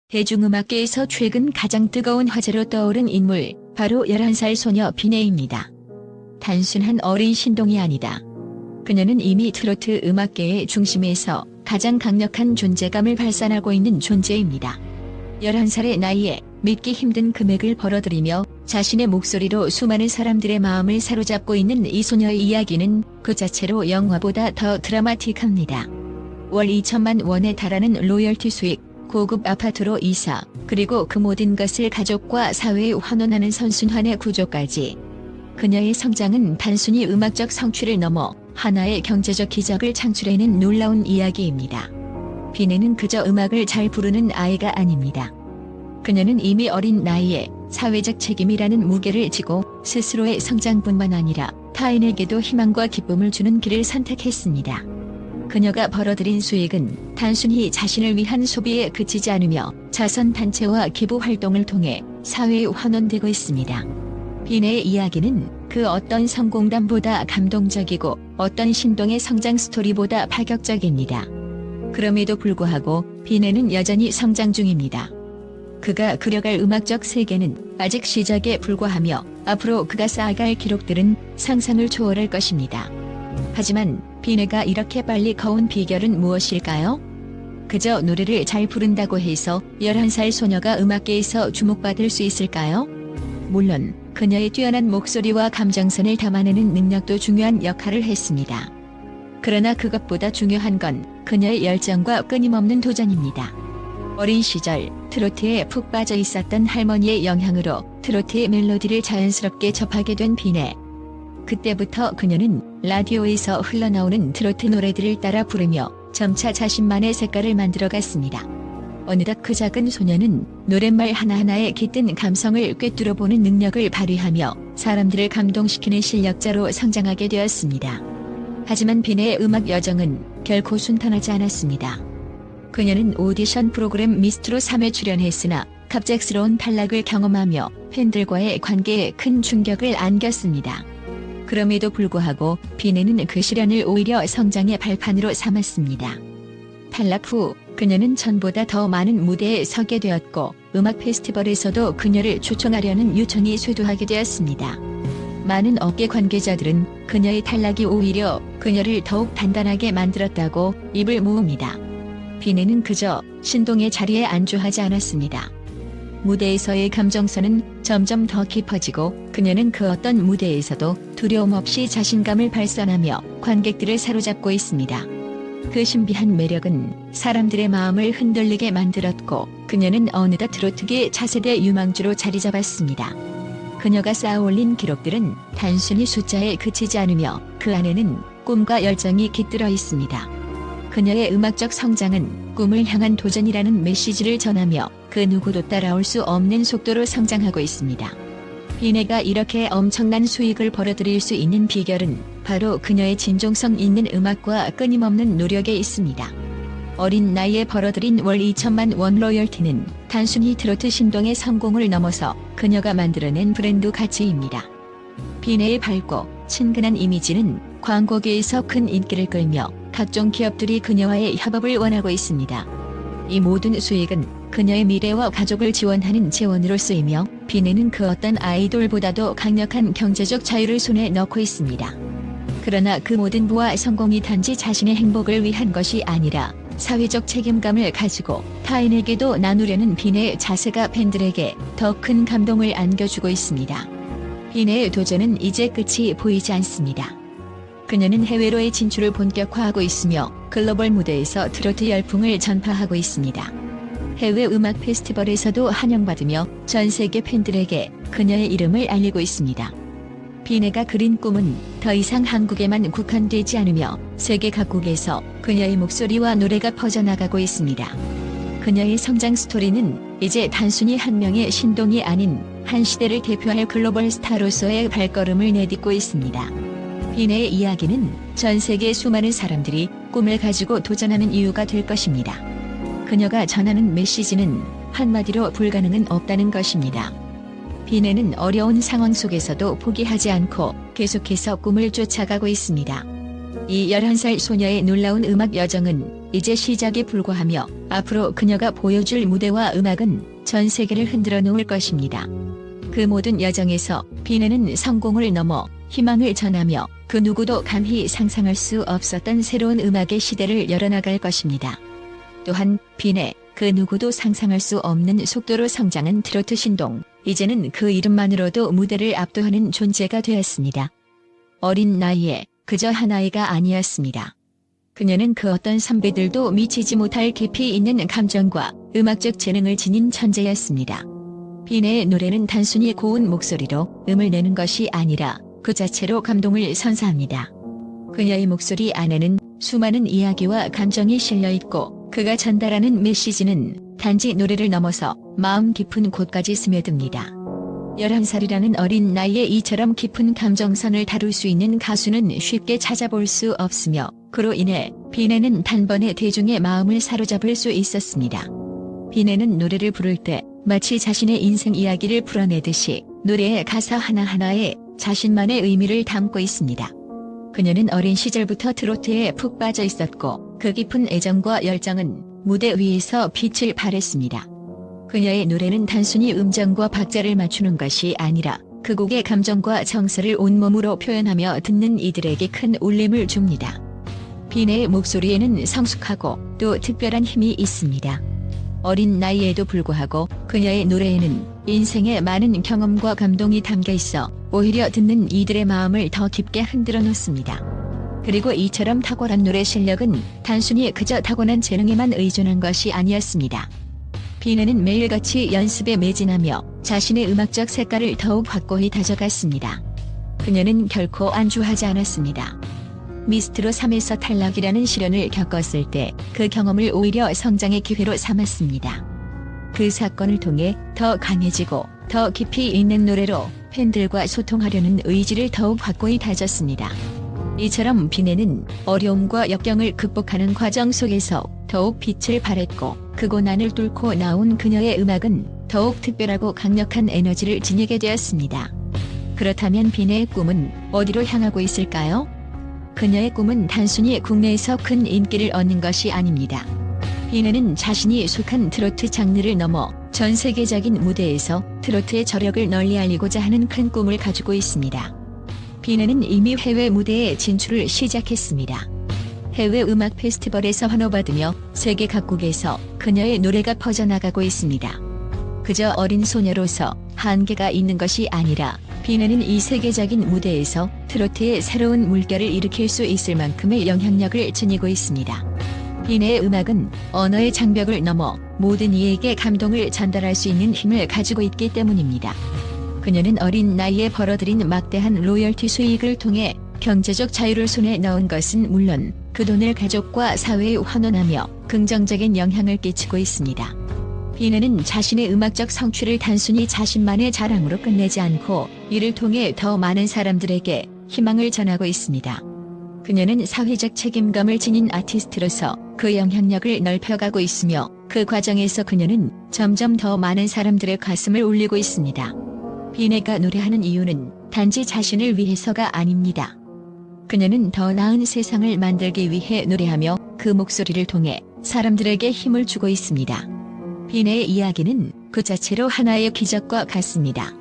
대중음악계에서 최근 가장 뜨거운 화제로 떠오른 인물, 바로 11살 소녀 비네입니다. 단순한 어린 신동이 아니다. 그녀는 이미 트로트 음악계의 중심에서 가장 강력한 존재감을 발산하고 있는 존재입니다. 11살의 나이에 믿기 힘든 금액을 벌어들이며 자신의 목소리로 수많은 사람들의 마음을 사로잡고 있는 이 소녀의 이야기는 그 자체로 영화보다 더 드라마틱합니다. 월 2천만 원에 달하는 로열티 수익, 고급 아파트로 이사, 그리고 그 모든 것을 가족과 사회에 환원하는 선순환의 구조까지. 그녀의 성장은 단순히 음악적 성취를 넘어 하나의 경제적 기적을 창출해낸 놀라운 이야기입니다. 비네는 그저 음악을 잘 부르는 아이가 아닙니다. 그녀는 이미 어린 나이에 사회적 책임이라는 무게를 지고 스스로의 성장뿐만 아니라 타인에게도 희망과 기쁨을 주는 길을 선택했습니다. 그녀가 벌어들인 수익은 단순히 자신을 위한 소비에 그치지 않으며 자선단체와 기부 활동을 통해 사회에 환원되고 있습니다. 비네의 이야기는 그 어떤 성공담보다 감동적이고 어떤 신동의 성장 스토리보다 파격적입니다. 그럼에도 불구하고 비네는 여전히 성장 중입니다. 그가 그려갈 음악적 세계는 아직 시작에 불과하며 앞으로 그가 쌓아갈 기록들은 상상을 초월할 것입니다. 하지만 비네가 이렇게 빨리 커온 비결은 무엇일까요? 그저 노래를 잘 부른다고 해서 11살 소녀가 음악계에서 주목받을 수 있을까요? 물론 그녀의 뛰어난 목소리와 감정선을 담아내는 능력도 중요한 역할을 했습니다. 그러나 그것보다 중요한 건 그녀의 열정과 끊임없는 도전입니다. 어린 시절 트로트에 푹 빠져 있었던 할머니의 영향으로 트로트의 멜로디를 자연스럽게 접하게 된 비네. 그때부터 그녀는 라디오에서 흘러나오는 트로트 노래들을 따라 부르며 점차 자신만의 색깔을 만들어갔습니다. 어느덧 그 작은 소녀는 노랫말 하나하나에 깃든 감성을 꿰뚫어보는 능력을 발휘하며 사람들을 감동시키는 실력자로 성장하게 되었습니다. 하지만 비네의 음악 여정은 결코 순탄하지 않았습니다. 그녀는 오디션 프로그램 미스트로 3회 출연했으나 갑작스러운 탈락을 경험하며 팬들과의 관계에 큰 충격을 안겼습니다. 그럼에도 불구하고 비네는 그 시련을 오히려 성장의 발판으로 삼았습니다. 탈락 후 그녀는 전보다 더 많은 무대에 서게 되었고 음악 페스티벌에서도 그녀를 초청하려는 요청이 쇄도하게 되었습니다. 많은 업계 관계자들은 그녀의 탈락이 오히려 그녀를 더욱 단단하게 만들었다고 입을 모읍니다. 비네는 그저 신동의 자리에 안주하지 않았습니다. 무대에서의 감정선은 점점 더 깊어지고 그녀는 그 어떤 무대에서도 두려움 없이 자신감을 발산하며 관객들을 사로잡고 있습니다. 그 신비한 매력은 사람들의 마음을 흔들리게 만들었고 그녀는 어느덧 트로트계 차세대 유망주로 자리 잡았습니다. 그녀가 쌓아올린 기록들은 단순히 숫자에 그치지 않으며 그 안에는 꿈과 열정이 깃들어 있습니다. 그녀의 음악적 성장은 꿈을 향한 도전이라는 메시지를 전하며 그 누구도 따라올 수 없는 속도로 성장하고 있습니다. 비네가 이렇게 엄청난 수익을 벌어들일 수 있는 비결은 바로 그녀의 진정성 있는 음악과 끊임없는 노력에 있습니다. 어린 나이에 벌어들인 월 2천만 원 로열티는 단순히 트로트 신동의 성공을 넘어서 그녀가 만들어낸 브랜드 가치입니다. 비네의 밝고 친근한 이미지는 광고계에서 큰 인기를 끌며 각종 기업들이 그녀와의 협업을 원하고 있습니다. 이 모든 수익은 그녀의 미래와 가족을 지원하는 재원으로 쓰이며 비네는 그 어떤 아이돌보다도 강력한 경제적 자유를 손에 넣고 있습니다. 그러나 그 모든 부와 성공이 단지 자신의 행복을 위한 것이 아니라 사회적 책임감을 가지고 타인에게도 나누려는 비네의 자세가 팬들에게 더 큰 감동을 안겨주고 있습니다. 비네의 도전은 이제 끝이 보이지 않습니다. 그녀는 해외로의 진출을 본격화하고 있으며 글로벌 무대에서 트로트 열풍을 전파하고 있습니다. 해외 음악 페스티벌에서도 환영받으며 전 세계 팬들에게 그녀의 이름을 알리고 있습니다. 비네가 그린 꿈은 더 이상 한국에만 국한되지 않으며 세계 각국에서 그녀의 목소리와 노래가 퍼져나가고 있습니다. 그녀의 성장 스토리는 이제 단순히 한 명의 신동이 아닌 한 시대를 대표할 글로벌 스타로서의 발걸음을 내딛고 있습니다. 비네의 이야기는 전 세계 수많은 사람들이 꿈을 가지고 도전하는 이유가 될 것입니다. 그녀가 전하는 메시지는 한마디로 불가능은 없다는 것입니다. 비네는 어려운 상황 속에서도 포기하지 않고 계속해서 꿈을 쫓아가고 있습니다. 이 11살 소녀의 놀라운 음악 여정은 이제 시작에 불과하며 앞으로 그녀가 보여줄 무대와 음악은 전 세계를 흔들어 놓을 것입니다. 그 모든 여정에서 비네는 성공을 넘어 희망을 전하며 그 누구도 감히 상상할 수 없었던 새로운 음악의 시대를 열어나갈 것입니다. 또한 비네, 그 누구도 상상할 수 없는 속도로 성장한 트로트 신동, 이제는 그 이름만으로도 무대를 압도하는 존재가 되었습니다. 어린 나이에 그저 한 아이가 아니었습니다. 그녀는 그 어떤 선배들도 미치지 못할 깊이 있는 감정과 음악적 재능을 지닌 천재였습니다. 비네의 노래는 단순히 고운 목소리로 음을 내는 것이 아니라 그 자체로 감동을 선사합니다. 그녀의 목소리 안에는 수많은 이야기와 감정이 실려 있고 그가 전달하는 메시지는 단지 노래를 넘어서 마음 깊은 곳까지 스며듭니다. 11살이라는 어린 나이에 이처럼 깊은 감정선을 다룰 수 있는 가수는 쉽게 찾아볼 수 없으며 그로 인해 비네는 단번에 대중의 마음을 사로잡을 수 있었습니다. 비네는 노래를 부를 때 마치 자신의 인생 이야기를 풀어내듯이 노래의 가사 하나하나에 자신만의 의미를 담고 있습니다. 그녀는 어린 시절부터 트로트에 푹 빠져 있었고 그 깊은 애정과 열정은 무대 위에서 빛을 발했습니다. 그녀의 노래는 단순히 음정과 박자를 맞추는 것이 아니라 그 곡의 감정과 정서를 온몸으로 표현하며 듣는 이들에게 큰 울림을 줍니다. 비네의 목소리에는 성숙하고 또 특별한 힘이 있습니다. 어린 나이에도 불구하고 그녀의 노래에는 인생의 많은 경험과 감동이 담겨 있어 오히려 듣는 이들의 마음을 더 깊게 흔들어 놓습니다. 그리고 이처럼 탁월한 노래 실력은 단순히 그저 타고난 재능에만 의존한 것이 아니었습니다. 비네는 매일같이 연습에 매진하며 자신의 음악적 색깔을 더욱 확고히 다져갔습니다. 그녀는 결코 안주하지 않았습니다. 미스트롯 3에서 탈락이라는 시련을 겪었을 때 그 경험을 오히려 성장의 기회로 삼았습니다. 그 사건을 통해 더 강해지고 더 깊이 있는 노래로 팬들과 소통하려는 의지를 더욱 확고히 다졌습니다. 이처럼 비네는 어려움과 역경을 극복하는 과정 속에서 더욱 빛을 발했고 그 고난을 뚫고 나온 그녀의 음악은 더욱 특별하고 강력한 에너지를 지니게 되었습니다. 그렇다면 비네의 꿈은 어디로 향하고 있을까요? 그녀의 꿈은 단순히 국내에서 큰 인기를 얻는 것이 아닙니다. 비네는 자신이 속한 트로트 장르를 넘어 전 세계적인 무대에서 트로트의 저력을 널리 알리고자 하는 큰 꿈을 가지고 있습니다. 비네는 이미 해외 무대에 진출을 시작했습니다. 해외 음악 페스티벌에서 환호받으며 세계 각국에서 그녀의 노래가 퍼져나가고 있습니다. 그저 어린 소녀로서 한계가 있는 것이 아니라 비네는 이 세계적인 무대에서 트로트의 새로운 물결을 일으킬 수 있을 만큼의 영향력을 지니고 있습니다. 비네의 음악은 언어의 장벽을 넘어 모든 이에게 감동을 전달할 수 있는 힘을 가지고 있기 때문입니다. 그녀는 어린 나이에 벌어들인 막대한 로열티 수익을 통해 경제적 자유를 손에 넣은 것은 물론 그 돈을 가족과 사회에 환원하며 긍정적인 영향을 끼치고 있습니다. 비네는 자신의 음악적 성취를 단순히 자신만의 자랑으로 끝내지 않고 이를 통해 더 많은 사람들에게 희망을 전하고 있습니다. 그녀는 사회적 책임감을 지닌 아티스트로서 그 영향력을 넓혀가고 있으며 그 과정에서 그녀는 점점 더 많은 사람들의 가슴을 울리고 있습니다. 비네가 노래하는 이유는 단지 자신을 위해서가 아닙니다. 그녀는 더 나은 세상을 만들기 위해 노래하며 그 목소리를 통해 사람들에게 힘을 주고 있습니다. 비네의 이야기는 그 자체로 하나의 기적과 같습니다.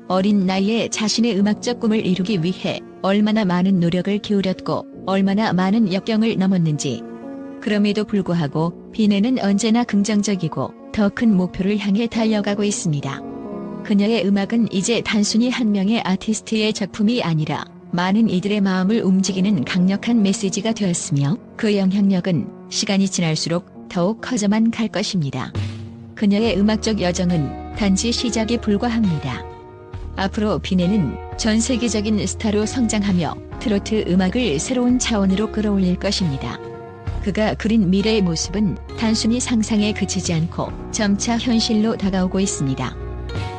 어린 나이에 자신의 음악적 꿈을 이루기 위해 얼마나 많은 노력을 기울였고 얼마나 많은 역경을 넘었는지. 그럼에도 불구하고 비네는 언제나 긍정적이고 더 큰 목표를 향해 달려가고 있습니다. 그녀의 음악은 이제 단순히 한 명의 아티스트의 작품이 아니라 많은 이들의 마음을 움직이는 강력한 메시지가 되었으며 그 영향력은 시간이 지날수록 더욱 커져만 갈 것입니다. 그녀의 음악적 여정은 단지 시작에 불과합니다. 앞으로 비네는 전 세계적인 스타로 성장하며 트로트 음악을 새로운 차원으로 끌어올릴 것입니다. 그가 그린 미래의 모습은 단순히 상상에 그치지 않고 점차 현실로 다가오고 있습니다.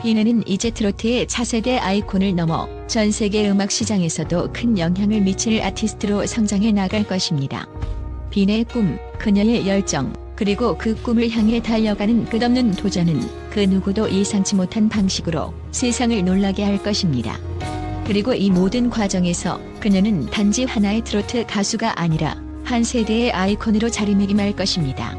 비네는 이제 트로트의 차세대 아이콘을 넘어 전 세계 음악 시장에서도 큰 영향을 미칠 아티스트로 성장해 나갈 것입니다. 비네의 꿈, 그녀의 열정, 그리고 그 꿈을 향해 달려가는 끝없는 도전은 그 누구도 예상치 못한 방식으로 세상을 놀라게 할 것입니다. 그리고 이 모든 과정에서 그녀는 단지 하나의 트로트 가수가 아니라 한 세대의 아이콘으로 자리매김할 것입니다.